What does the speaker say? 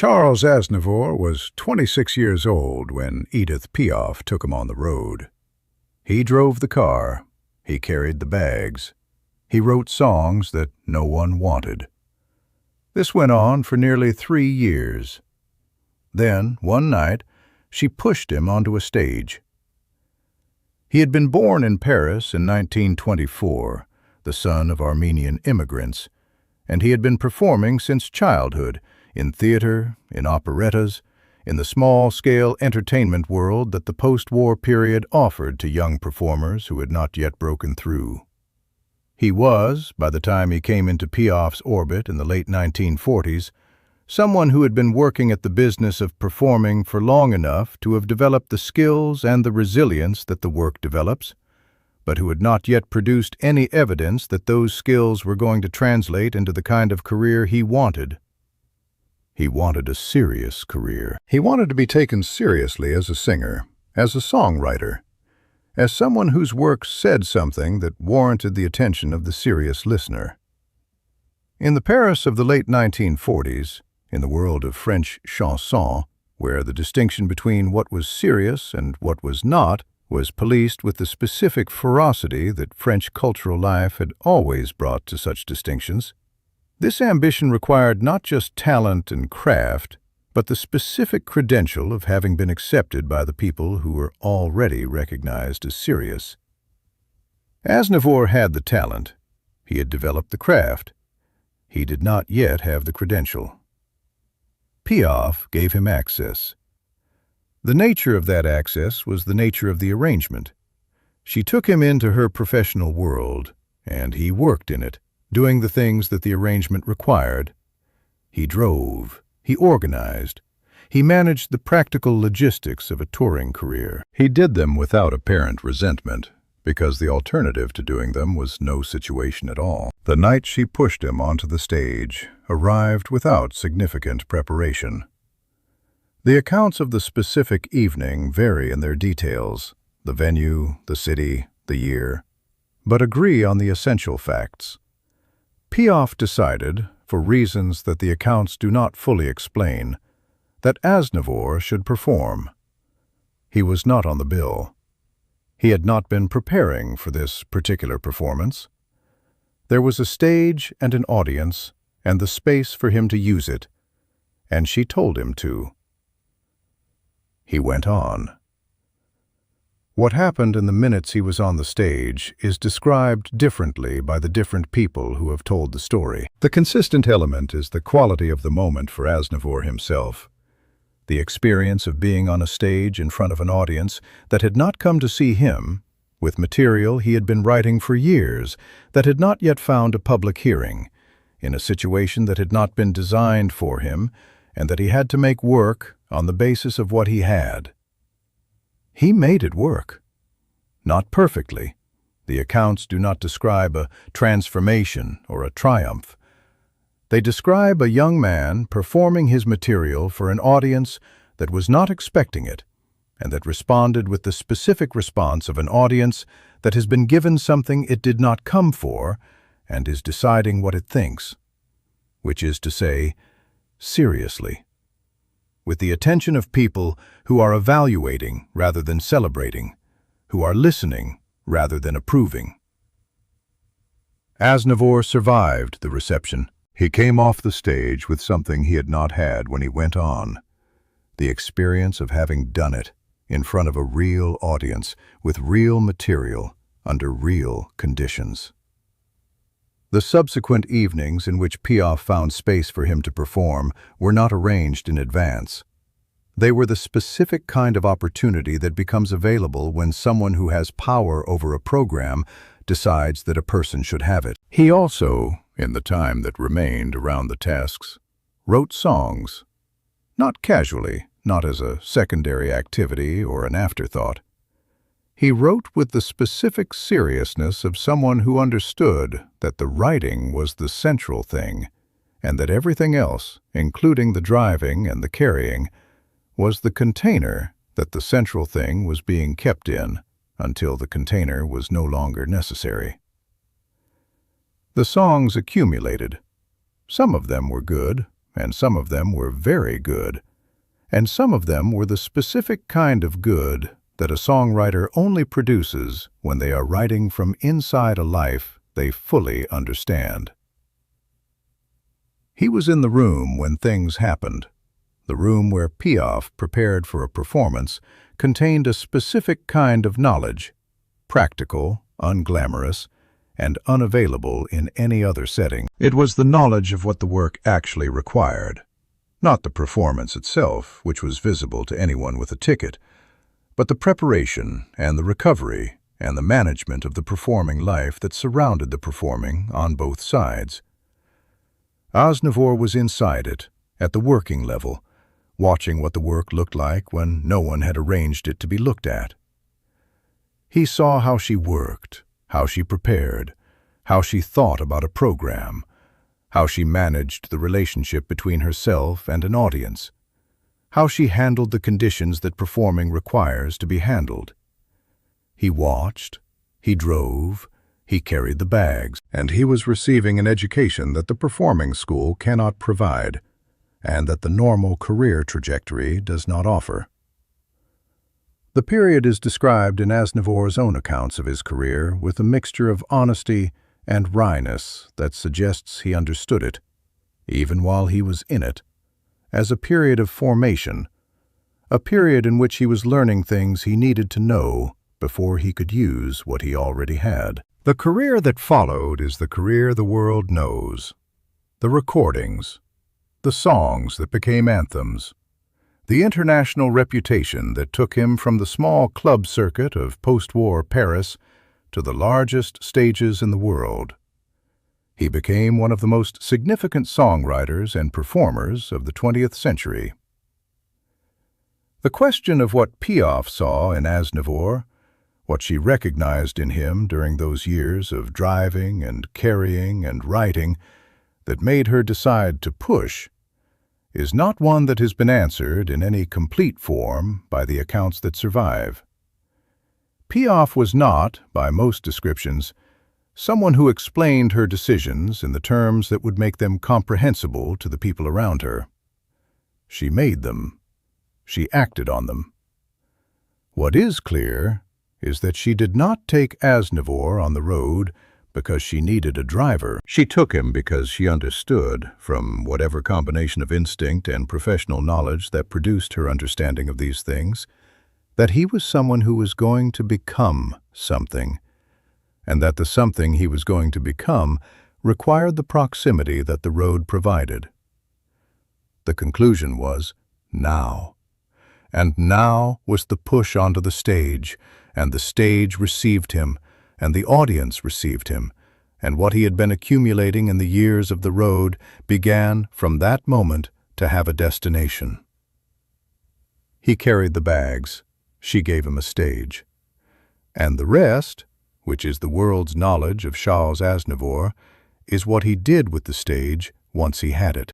Charles Aznavour was 26 years old when Edith Piaf took him on the road. He drove the car, he carried the bags, he wrote songs that no one wanted. This went on for nearly 3 years. Then, one night, she pushed him onto a stage. He had been born in Paris in 1924, the son of Armenian immigrants, and he had been performing since childhood, in theater, in operettas, in the small-scale entertainment world that the post-war period offered to young performers who had not yet broken through. He was, by the time he came into Piaf's orbit in the late 1940s, someone who had been working at the business of performing for long enough to have developed the skills and the resilience that the work develops, but who had not yet produced any evidence that those skills were going to translate into the kind of career he wanted. He wanted a serious career. He wanted to be taken seriously as a singer, as a songwriter, as someone whose work said something that warranted the attention of the serious listener. In the Paris of the late 1940s, in the world of French chanson, where the distinction between what was serious and what was not was policed with the specific ferocity that French cultural life had always brought to such distinctions, this ambition required not just talent and craft, but the specific credential of having been accepted by the people who were already recognized as serious. Aznavour had the talent. He had developed the craft. He did not yet have the credential. Piaf gave him access. The nature of that access was the nature of the arrangement. She took him into her professional world, and he worked in it, doing the things that the arrangement required. He drove, he organized, he managed the practical logistics of a touring career. He did them without apparent resentment, because the alternative to doing them was no situation at all. The night she pushed him onto the stage arrived without significant preparation. The accounts of the specific evening vary in their details, the venue, the city, the year, but agree on the essential facts. Piaf decided, for reasons that the accounts do not fully explain, that Aznavour should perform. He was not on the bill. He had not been preparing for this particular performance. There was a stage and an audience, and the space for him to use it, and she told him to. He went on. What happened in the minutes he was on the stage is described differently by the different people who have told the story. The consistent element is the quality of the moment for Aznavour himself. The experience of being on a stage in front of an audience that had not come to see him, with material he had been writing for years that had not yet found a public hearing, in a situation that had not been designed for him, and that he had to make work on the basis of what he had. He made it work. Not perfectly. The accounts do not describe a transformation or a triumph. They describe a young man performing his material for an audience that was not expecting it, and that responded with the specific response of an audience that has been given something it did not come for and is deciding what it thinks, which is to say, seriously, with the attention of people who are evaluating rather than celebrating, who are listening rather than approving. Aznavour survived the reception. He came off the stage with something he had not had when he went on, the experience of having done it in front of a real audience, with real material, under real conditions. The subsequent evenings in which Piaf found space for him to perform were not arranged in advance. They were the specific kind of opportunity that becomes available when someone who has power over a program decides that a person should have it. He also, in the time that remained around the tasks, wrote songs, not casually, not as a secondary activity or an afterthought. He wrote with the specific seriousness of someone who understood that the writing was the central thing, and that everything else, including the driving and the carrying, was the container that the central thing was being kept in until the container was no longer necessary. The songs accumulated. Some of them were good, and some of them were very good, and some of them were the specific kind of good that a songwriter only produces when they are writing from inside a life they fully understand. He was in the room when things happened. The room where Piaf prepared for a performance contained a specific kind of knowledge, practical, unglamorous, and unavailable in any other setting. It was the knowledge of what the work actually required, not the performance itself, which was visible to anyone with a ticket, but the preparation and the recovery and the management of the performing life that surrounded the performing on both sides. Aznavour was inside it, at the working level, watching what the work looked like when no one had arranged it to be looked at. He saw how she worked, how she prepared, how she thought about a program, how she managed the relationship between herself and an audience, how she handled the conditions that performing requires to be handled. He watched, he drove, he carried the bags, and he was receiving an education that the performing school cannot provide, and that the normal career trajectory does not offer. The period is described in Aznavour's own accounts of his career with a mixture of honesty and wryness that suggests he understood it, even while he was in it, as a period of formation, a period in which he was learning things he needed to know before he could use what he already had. The career that followed is the career the world knows. The recordings, the songs that became anthems, the international reputation that took him from the small club circuit of post-war Paris to the largest stages in the world. He became one of the most significant songwriters and performers of the 20th century. The question of what Piaf saw in Aznavour, what she recognized in him during those years of driving and carrying and writing that made her decide to push, is not one that has been answered in any complete form by the accounts that survive. Piaf was not, by most descriptions, someone who explained her decisions in the terms that would make them comprehensible to the people around her. She made them. She acted on them. What is clear is that she did not take Aznavour on the road because she needed a driver. She took him because she understood, from whatever combination of instinct and professional knowledge that produced her understanding of these things, that he was someone who was going to become something, and that the something he was going to become required the proximity that the road provided. The conclusion was now. And now was the push onto the stage, and the stage received him, and the audience received him, and what he had been accumulating in the years of the road began from that moment to have a destination. He carried the bags. She gave him a stage. And the rest, which is the world's knowledge of Charles Aznavour, is what he did with the stage once he had it.